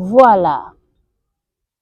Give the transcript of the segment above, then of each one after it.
Voilà.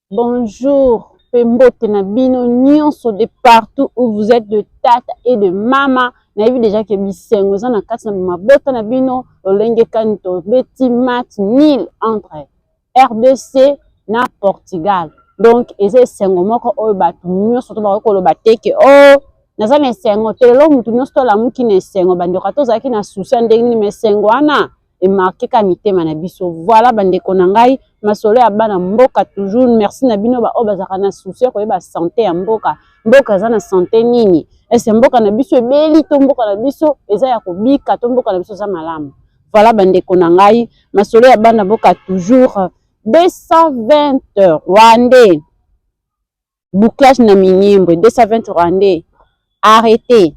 Bonjour, Pembote Nabino, nyonso de partout où vous êtes, de tata et de mama. Na vu déjà que bisengo za na kati na mabota Nabino, olenge kanto beti match nil entre RDC na Portugal. Donc, eze sengo moko oyo batu nyonso to ba ko lo bateke oh naza na sengo telo mutu nyonso to la muki na sengo bandeko to zaki na susa ndenge ni mesengo ana et marqué ka mitema na biso. Voilà bandeko na ngai masolo ya bana mboka toujours merci na bino ba obazaka na souci ko ba santé ya mboka za na santé nini ese mboka na biso ebeli to mboka na biso eza ya kobika to mboka na biso za malamu. Voilà bandeko na ngai masolo ya bana mboka toujours 220 rwandais bouclage na minyembre 220 rwandais arrêté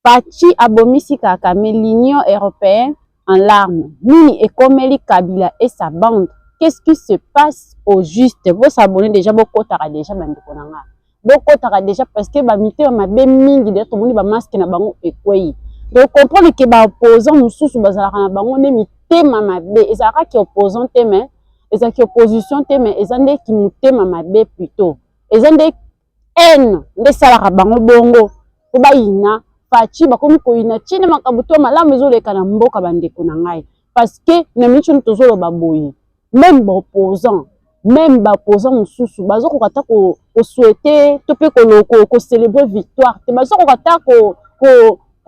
Pachi abomisi kaka mais l'Union européenne en larmes. Nini ekomeli Kabila et sa bande. Qu'est-ce qui se passe au juste? Vous s'abonnez déjà, beaucoup tara déjà bandeko nanga. Beaucoup tara déjà parce que ba mité ma be mingi de tout monde ba masque na bango ekweyi. Donc comprendre que ba opposant mususu bazala na bango ne mité mama be ezaka ki opposant teme, ezaka ki opposition teme, ezande ki mité mama be plutôt. Ezande haine de sala bango bongo. Ko ba ina Pachi bakomi koina chine makabuto malamu ezoleka na mboka bandeko na ngai parce que na micho tozolo baboyi même ba opposant mususu bazoko kata ko souhaiter to pe ko célébrer victoire te bazoko kata ko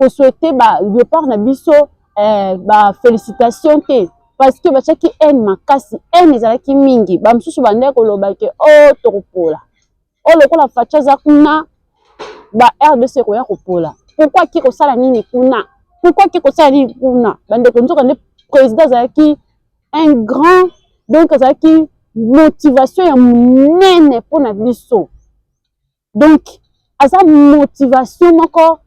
souhaiter ba départ na biso ba félicitations te parce que bachaki haine makasi haine ezalaki mingi ba mususu bandeko loba ke oh tokopola oh lokola facha za kuna ba RDC ko ya kopola. Pourquoi qui kosala nini kuna? Pourquoi qui kosala nini kuna? Bande konzo quand le président zaki un grand donc zaki motivation ya munene pour na biso. Donc asa motivation moko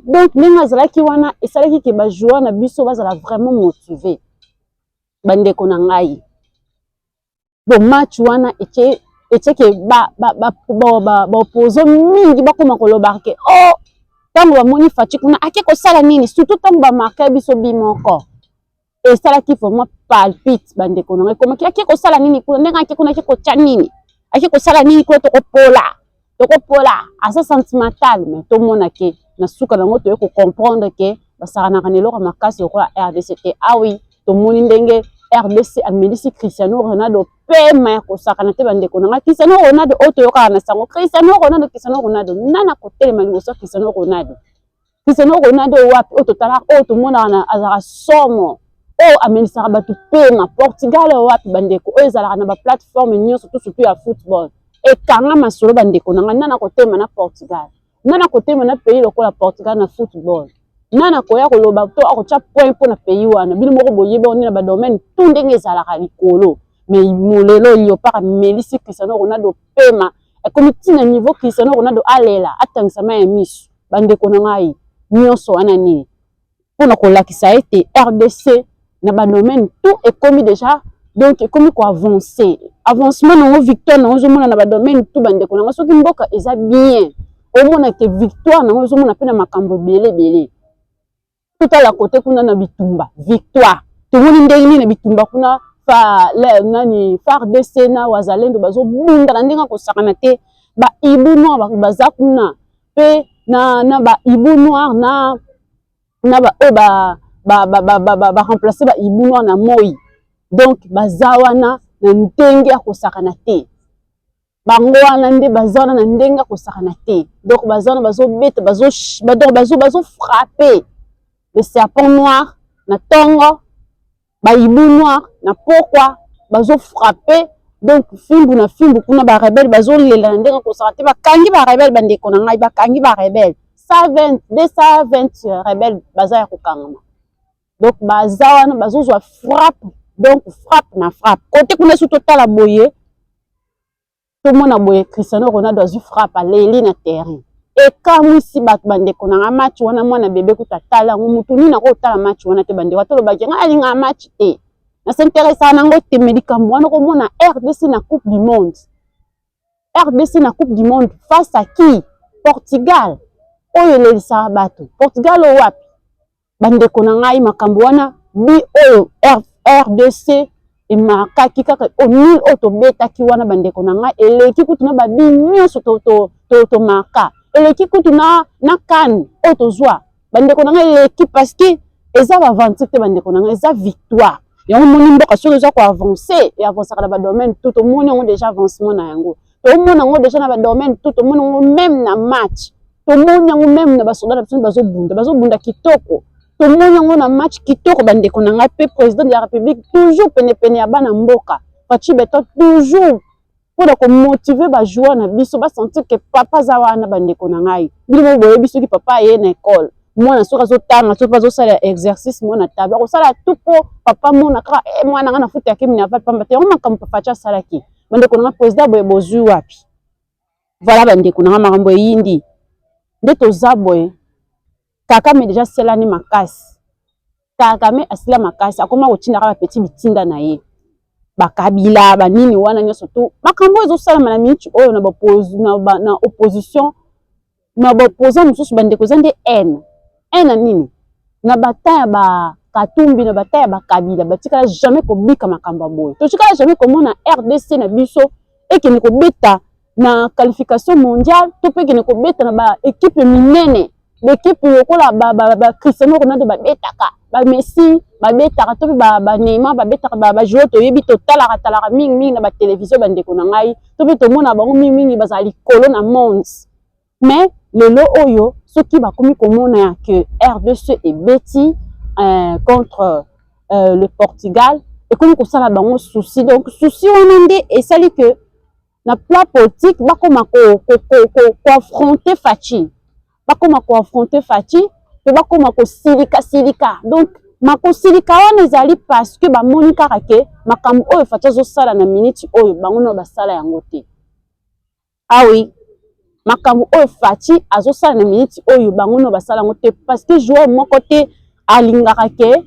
donc ninga zalaki wana esalaki ke ba joueur na biso bazala vraiment motivé. Bande konangai. Bon match wana ete ke ba opposant mingi bakoma koloba ke oh tango bamoni Fachi kuna ake kosala nini surtout tango ba marqué biso bimoko et sala ki vraiment palpite bandeko na komaki ake kosala nini kuna ndenge ake kuna ake kocha nini ake kosala nini kuna tokopola asa sentimental mais to mona ke na suka nango to ko comprendre ke basaka na kanelo makasi okola RDC ah oui to moni ndenge RDC administre Cristiano Ronaldo pema ya kosakana te bandeko na Cristiano Ronaldo oto yoka na sango Cristiano Ronaldo nana kotelema liboso Cristiano Ronaldo wapi oto tala oto mona na azara somo o amenisaka batu pema Portugal wapi bandeko o ezalaka na ba plateforme nyonso surtout ya football e kanga masolo bandeko na nana kotelema na Portugal nana kotelema na pays lokola Portugal na football nana koya koloba to akocha point pour na pays wana bino moko boyeba on na ba domaine tout ndenge ezalaka likolo mais molelo yo para melisi Cristiano Ronaldo pema e comme tina niveau Cristiano Ronaldo alela atangisa ma misu bandeko na ngai nyonso wana ni pour na kolakisa ete RDC na ba domaine tout est commis déjà donc comme ko avancer avancement na victoire na ozo mona na ba domaine tout bandeko na soki mboka eza bien o mona que victoire na ozo mona pe na makambo belé tout à la côté kuna na bitumba victoire to moni ndenge na bitumba kuna fa nani FARDC na wazalendo bazo bunda na ndenge ko sakana te ba ibu noir baza kuna pe na ba ibu noir na ba remplacer ba ibu noir na moi donc bazawana na ndenge ko sakana te bango wana nde bazawana na ndenge ko sakana te donc bazawana bazo beta bazo frapper le serpent noir na tongo ba ibu noir na pourquoi bazo frapper donc fimbu kuna ba rebelle bazo lela na ndenge ko sakate ba kangi ba rebelle bandeko na ngai ba kangi ba rebelle 220 rebelle baza ya kokangama donc bazawana bazo zwa frappe donc frappe côté kuna su total boye to mona boye Cristiano Ronaldo azu frappe leli na terrain et comme si bat bandeko na match wana mwana bébé kutatala mutu ni na ko tala match wana te bandeko to lo bakenga alinga match te na s'intéresse na ngo te médicament wana ko mona RDC na coupe du monde face à qui? Portugal oyo le sabato Portugal o wapi bandeko na ngai makambo wana bi oyo RDC et makaki kaka o nil auto beta ki wana bandeko na ngai eleki kutu na babi nyonso to maka eleki kutu na kan auto zwa bandeko na ngai eleki parce que eza ba aventure te bandeko na ngai eza victoire yango moni mboka soki eza ko avancer et avancer na ba domaine tout moni yango déjà avancement na yango to moni yango déjà na ba domaine tout moni yango même na match to moni yango même na ba soldats na biso bazobunda kitoko to moni yango na match kitoko bandeko na ngai pe président de la république toujours pene ya bana mboka Fachi Beton toujours pour motiver ba joueur na biso ba sentir que papa za wana bandeko na ngai bino boye biso ki papa ye na école mwana soka zo tanga so pas zo sala exercice mwana table ko sala tout po papa mona ka mwana ngana futa yake mina va pamba te ngoma kam papa cha sala ki bandeko na ngai président boye bozu wapi voilà bandeko na ngai makambo yindi nde toza boye kaka me déjà selani makasi kaka me asila makasi akoma kotinda ka petit bitinda na ye bakabila banini wana nyonso tu makambo ezosalama na minute oyo na opposition na baopposant mosusu bandeko eza nde na nini na bataya ba katumbi na bataya bakabila batikala jamais kobika makambo ya boye totikala jamais komona RDC na biso ekende kobeta na qualification mondiale to mpe ekende kobeta na baekipe minene baekipe lokola Cristiano Ronaldo babetaka ba Messi babetaka to ba Neymar babetaka ba joueur toyebi totalaka mingi na ba télévision bandeko na ngai to pe to mona bango mingi bazali kolo na monde mais lelo oyo soki bakomi komona ya que RDC est beti contre le Portugal et comme kosala bango souci donc souci wana nde esali que na plan politique bakoma ko affronter Fachi bakoma ko affronter Fachi pe bakoma ko silika donc makosilika wana ezali parce que bamoni kaka ke makambo oyo Fachi azosala na minute oyo bango no basala yango te ah oui makambo oyo Fachi azosala na minute oyo bango no basala yango te parce que joueur moko te alingaka ke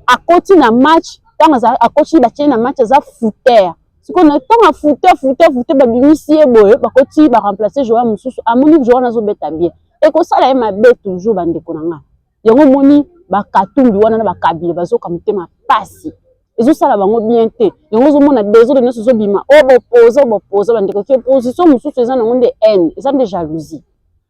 akoti na match tanga akoti batie na match aza footer sikoyo tanga footer babimisi ye boye bakoti ba remplacer joueur mosusu amoni joueur nazobeta bien ekosala ye mabe toujours bandeko na ngai yango moni bakatumbi wana na bakabila bazoka motema pasi ezosala bango bien te yango ozomona désordre nyonso ezobima bopoza bandeko ke opposition mosusu eza nango nde haine eza nde jalousie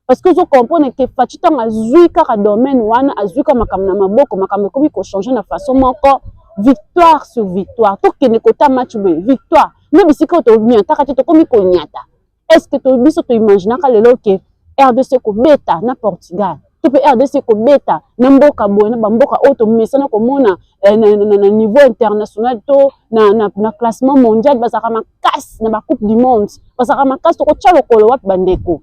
parce que ozocomprendre ke Fachi ntango azwi kaka domaine wana azwi kaka makambo na maboko makambo ekomi kochange na façon moko victoire sur victoire tokende kota match boye victoire nde bisika oyo tonyataka te tokomi konyata est ce que biso toimaginaka lelo ke RDC kobeta na Portugal to mpe RDC kobeta na mboka boye na bamboka oyo tomesana komona na niveau international to na classement mondial bazalaka makasi na bacoupe du monde bazalaka makasi tokotya lokolo wapi bandeko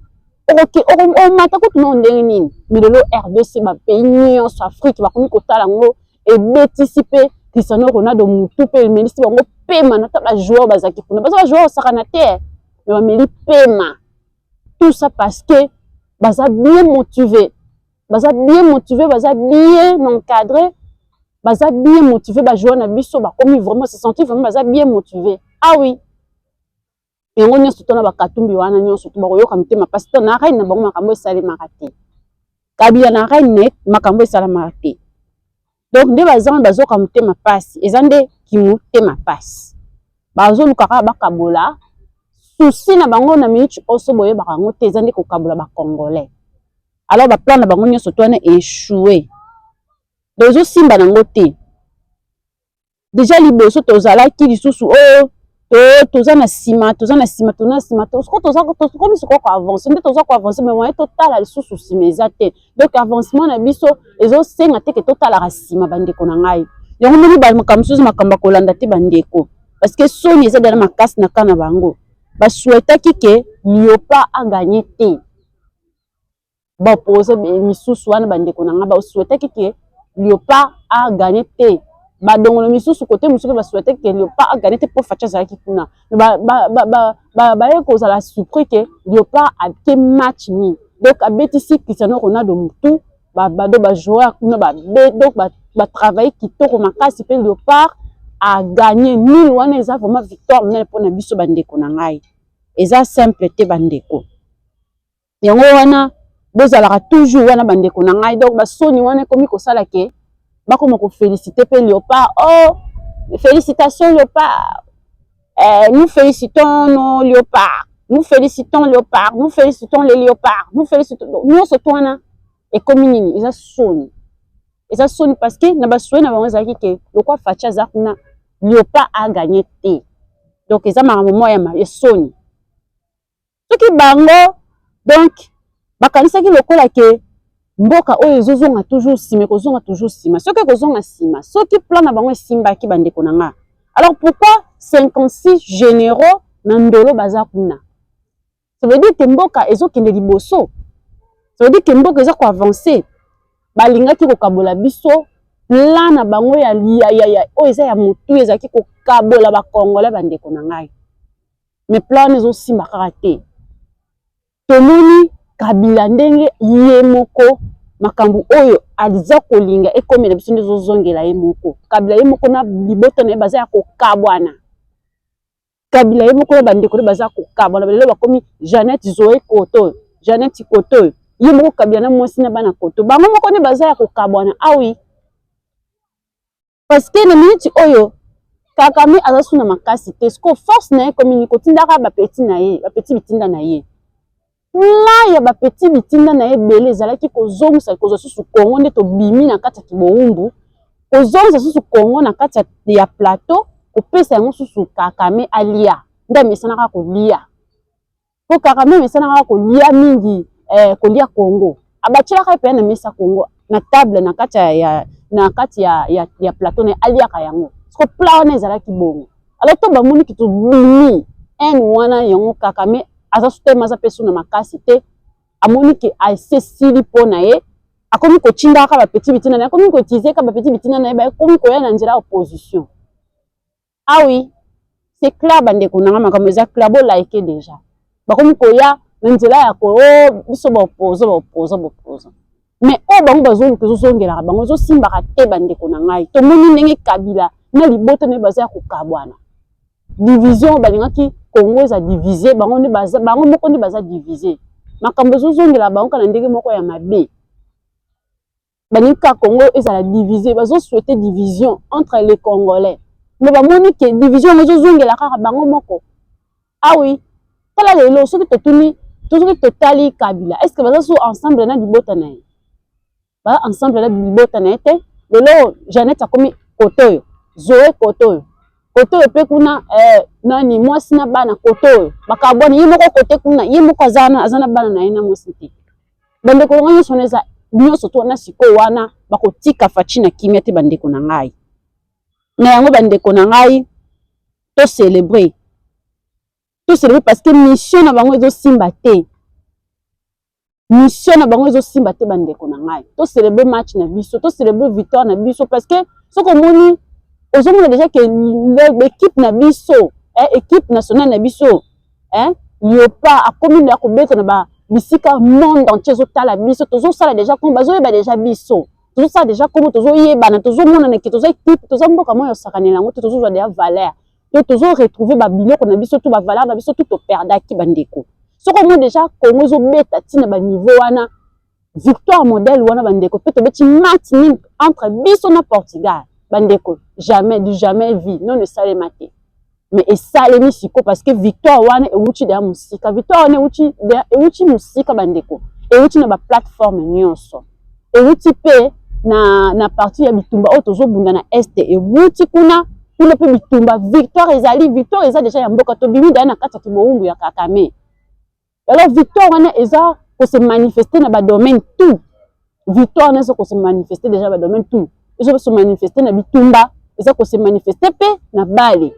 omata kutu na ndenge nini milelo RDC bapays nyonso Afrique bakomi kotala yango ebetisi mpe Cristiano Ronaldo mutu mpe emelisi bango pema na ta bajoueur bazalaki kuna baza bajoueur osakana te mais bameli pema tout ça parce que baza bien motivé baza bien encadré baza bien motivé bajoueur na biso bakomi vraiment se sentir vraiment baza bien motivé ah oui yango nyonso to na bakatumbi wana nyonso to bakoyoka mitema parce que na reine na bango makambo esalemaka te kabila na reine makambo esalemaka te donc nde bazama bazoka motema pasi eza nde kimotema pasi bazoluka kaka bakabola souci na bango na minute oso boyebaka yango te eza nde kokabola bacongolais alors baplan na bango nyonso to wana échoué donc ezosimba nango te déjà liboso tozalaki lisusu oyo toza na nsima soki toza koavance nde toza koavance mais moye totala lisusu nsima eza te donc avancement na biso ezosenga te ke totalaka nsima bandeko na ngai yango moni makambo mosusu makambo akolanda te bandeko parce que soni eza dala makasi na ka na bango basouhaitaki ke Léopard aganye te baopose misusu wana bandeko na ngai basouhaitaki ke Léopard aganye te badongolo misusu kote mosusu basouhaitaki ke Léopard aganye te mpo Fachi azalaki kuna baye kozala surpris ke Léopard abike match ni donc abetisi Cristiano Ronaldo mutu bado bajoueur kuna donc batravaille kitoko makasi mpe Léopard aganye nini wana eza vraiment victoire monene mpona biso bandeko na ngai eza simple te bandeko yango wana bozalaka toujours wana bandeko na ngai donc basoni wana ekomi kosala ke bakoma kofélicité mpe Léopard oh Félicitations Léopard. Nous félicitons nos léopards. Nous félicitons Léopard. Nous félicitons les léopards. Nous félicitons. Nous sommes toi et comme nini, ils ont sonné. Ils ont sonné parce que n'a pas sonné n'a pas dit que le quoi facha zakuna Léopard a gagné té. Donc ils ont marre moi ils sonné. Ce qui bango donc bakanisa ki lokola ke mboka oyo ezozonga toujours sima kozonga toujours sima soki kozonga sima soki plan na bango simba ki bandeko na nga. Alors pourquoi 56 généraux na ndolo baza kuna? Ça veut dire que mboka ezokende liboso. Ça veut dire que mboka eza ko avancer. Balingaki ko kabola biso plan na bango ya oyo eza ya mutu ezaki ko kabola ba Congolais bandeko na ngai. Mais plan ezosimba kaka te. Tomoni Kabila ndenge ye moko makambu oyo aliza kolinga ekomela biso ndezo zongela ye moko. Kabila ye moko na libota na baza ya kokabwana. Kabila ye moko na bandeko baza kokabwana. Lelo bakomi Jeannette Zoé Koto, Jeannette Koto. Ye moko Kabila na mwasi na bana Koto. Bango moko ne baza ya kokabwana. Ah oui. Parce que na minute oyo Kakame azasu na makasi te. Sko force na ye communique tindaka ba petit na ye, ba petit bitinda na ye. Là ya ba petit bitinda na ye belé ezalaki kozongisa kozosusu Congo nde to bimi na kati ya Kiboumbu. Kozongisa susu Congo na kati ya plateau kopesa yango susu Kakame alia. Nda mesana ka kolia. Po Kakame mesana ka kolia mingi kolia Congo. Abachela ka pe na mesa Congo na table na kati ya plateau na alia ka yango. Ko plan na ezalaki bongo. Alors to bamoni ki to bimi en wana yango Kakame aza sutema za pesu na makasi te amoni ke aise sili pona ye akomi ko chinda ka ba petit bitina na akomi ko tize ka ba petit bitina na ba akomi ko ya na njira opposition. Ah oui, c'est clair bandeko na makambo za clair bo like déjà. Bakomi ko ya na njira ya ko biso ba opposer. Mais o bango bazoni ko zongela bango zo simba ka te bandeko na ngai. To moni ndenge Kabila na libota ne baza ko kabwana. Division balingaki Congo eza divisé bango moko ne baza divisé makambo zozongela bango kana ndenge moko ya mabe banika Congo eza divisé bazo souhaiter division entre les Congolais mais bamoni ke division zozongela kaka bango moko. Ah oui tala lelo soki totali Kabila est-ce que baza so ensemble na libota na ye ba ensemble na libota na te lelo Jeannette akomi Koto Zoé Koto Koto pe kuna nani mwasi na bana Koto bakaboni ye moko kote kuna ye moko azana bana na ina mwasi te bandeko ngai soneza nyonso to na siko wana bakotika fachi na kimia te bandeko na ngai na yango bandeko na ngai to célébrer parce que mission na bango ezo simba te bandeko na ngai to célébrer match na biso to célébrer victoire na biso parce que soko moni ozomona déjà que l'équipe na biso équipe nationale na biso Léopard akomi na kobeta na ba bisika monde entier zotala biso tozosala déjà comme bazoyeba déjà biso tozosala déjà comme tozoyebana tozomona na tozo équipe tozomboka moyo sakanela ngo tozozwa déjà valeur to tozo retrouver ba biloko na biso to ba valeur na biso to perdaki bandeko soko mo déjà Congo zobeta tina ba niveau wana victoire modèle wana bandeko pe tobeti match nul entre biso na Portugal. Bandeko, jamais, du jamais vu, non ne savait mater. Mais et ça, les misiko, parce que victoire, wane, et ouchi de la musique. Victoire, wane, et ouchi musique, bandeko. Et ouchi na ba plateforme, nyonso. Et ouchi pe, na partie ya bitumba, otozo bunda na este, et ouchi kuna, kuna pe bitumba, victoire, ezali, victoire, eza déjà yamboka, to bimi da na kata Kiboumbu ya Kakame. Alors, victoire, wane, eza, ko se manifester na ba domaine tout. Victoire, wane, ko se manifester déjà ba domaine tout. Ils vont se manifester na bitumba, ils vont se manifester pe na bale.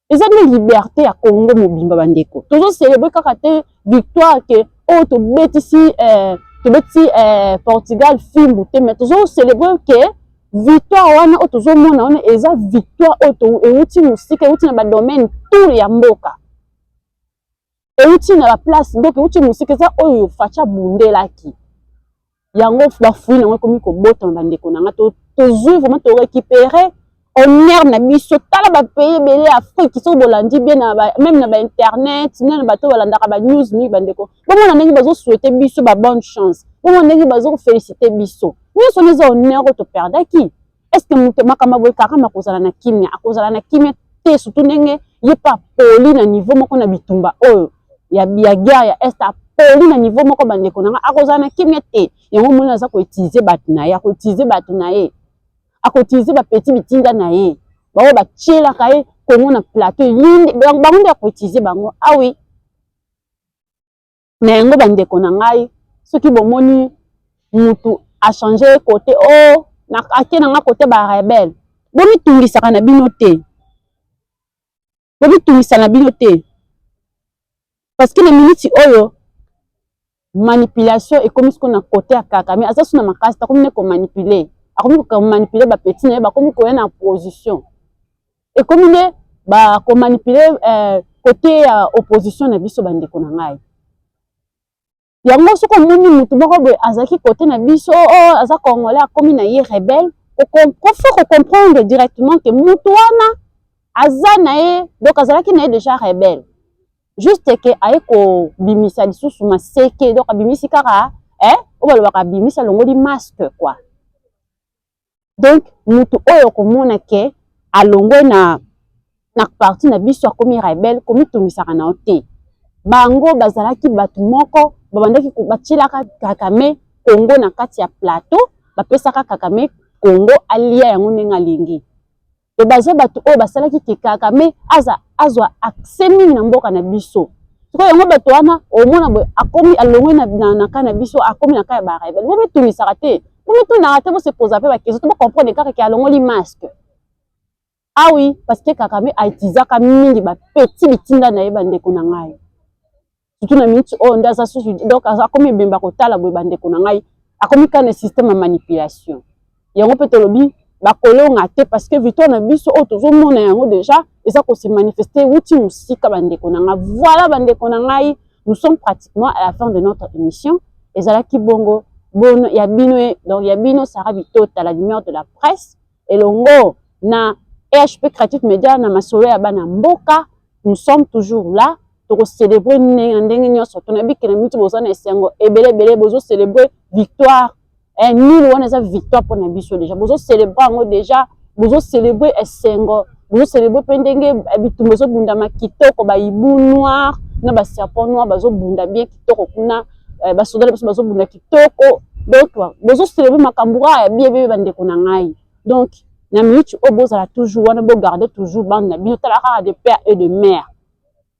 Ils ont une liberté à Congo mobimba bandeko. Toujours célébrer kaka te victoire que oh to beti Portugal film te mais toujours célébrer que victoire wana oh toujours mona wana eza victoire oh to euti musique euti na ba domaine tout ya mboka. Euti na la place donc euti musique ça oh facha bundelaki. Yango bafuyi nango komi kobota bandeko nanga to zui vraiment to récupérer honneur na biso tala ba pays belé Afrique so bolandi bien na même na ba internet na bato balandaka ba news ni bandeko bomo na ndenge bazo souhaiter biso ba bonne chance bomo ndenge bazo féliciter biso ni so neza honneur to perdaki est-ce que mutu makama boy kakama kozala na kimia akozala na kimia te surtout ndenge ye pa poli na niveau moko na bitumba oyo ya guerre ya est poli na niveau moko bandeko nanga akozala na kimia te yango mona aza ko utiliser batu na ye ko utiliser batu na ye ako utiliser ba petit bitinda na ye bawo ba tiela kaye kongo na plateau yindi bango nde ko utiliser bango ah oui na yango bandeko na ngai soki bomoni mutu a changer côté oh na ake na nga côté ba rebelle bomi tungisaka na bino te bomi tungisa na bino te parce que na minute oyo manipulation ekomi siko na côté ya Kakame aza suna makasi ta komi ne ko manipuler akomi ko manipuler ba petit na ba komi ko na position ekomi ne ba ko manipuler côté ya opposition na biso bandeko na ngai yango soko moni mutu moko boye azaki côté na biso oh aza congolais akomi na ye rebelle faut comprendre directement que mutu wana aza na ye donc azalaki na ye déjà rebelle juste que aye ko bimisa lisusu maseke donc abimisi kaka obalobaka bimisa longoli masque quoi donc mutu oyo komona ke alongwe na parti na biso akomi rebelle komi tungisaka na te bango bazalaki batu moko babandaki batielaka Kakame Congo na kati ya plateau bapesaka Kakame Congo alia yango ndenge alingi to baza batu oyo basalaki ke Kakame azwa accès mingi na mboka na biso siko yango bato wana omona boye akomi alongwe na ka na biso akomi na ka ya barebelle bo bitumisaka te bo bitunaka te bo se posa pe bakeso to bo comprendre kaka ke alongoli masque ah oui parce que Kakame aitizaka mingi ba petit bitinda na ye bandeko na ngai surtout na minute oyo nde aza susu donc akomi bemba kotala boye bandeko na ngai akomi ka na système ya manipulation yango mpe tolobi bakolonga te parce que victoire na biso oyo tozomona yango déjà eza ko se manifester wuti musika bandeko na ngai voilà bandeko na ngai nous sommes pratiquement à la fin de notre émission ezalaki bongo bono ya bino donc ya bino Sarah Bitota la lumière de la presse elongo na EHP Creative Media na masolo ya bana mboka nous sommes toujours là pour célébrer ndenge nyonso tonabiki na mitu bozana esengo ebele bozo célébrer victoire nul wana eza victoire pour na biso déjà bozo célébrer ngo déjà bozo célébrer esengo bozo célébrer pe ndenge bitumba zo bunda makitoko ba ibu noir na ba serpent noir bazo bunda bien kitoko kuna ba soldats bazo bunda kitoko donc bozo célébrer makambura ya bien bandeko na ngai donc na minute o bozala toujours wana bo garder toujours bande na bino talaka de père et de mère.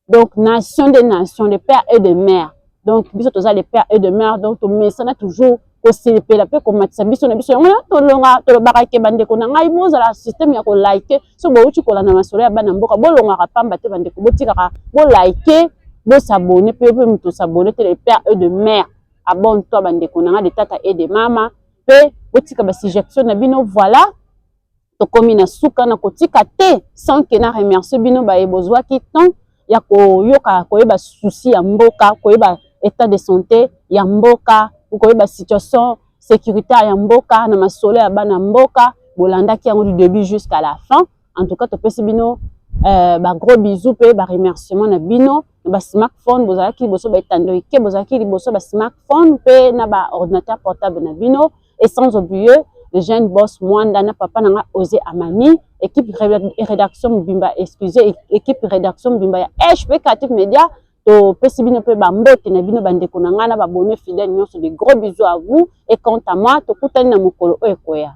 Donc, nation des nations, de pères et de mères. Donc, biso toza les pères et de mères. Donc, to mesana toujours ko célébrer la paix ko matisa biso na biso. Ngona to longa to barake bandeko na ngai boza la système ya ko like. So bo uti ko la na masolo ya bana mboka bo longa ka pamba te bandeko botika ka bo like, bo s'abonner pe muto s'abonner te les pères et de mères. Abonne-toi bandeko na ngai de tata et de mama. Pe botika ba suggestion na bino voilà. To komi na suka na kotika te sans que na remercier bino ba ebozwa ki temps. Ya koyoka koyeba souci ya mboka koyeba état de santé ya mboka koyeba situation sécuritaire ya mboka na masolo ya bana mboka bolandaki yango du début jusqu'à la fin en tout cas topesi bino ba gros bisous pe ba remerciement na bino na ba smartphone bozalaki liboso ba etando ke bozalaki liboso ba smartphone pe na ba ordinateur portable na bino et sans oublier le jeune boss Mwanda na papa nanga Osé Amani équipe rédaction Mbimba excusez équipe rédaction Mbimba ya EHP Creative Media to pesi bino pe ba mbote na bino bandeko na ngana ba bonne fidèle nyonso de gros bisous à vous et quant à moi to kutani na mokolo oyo koya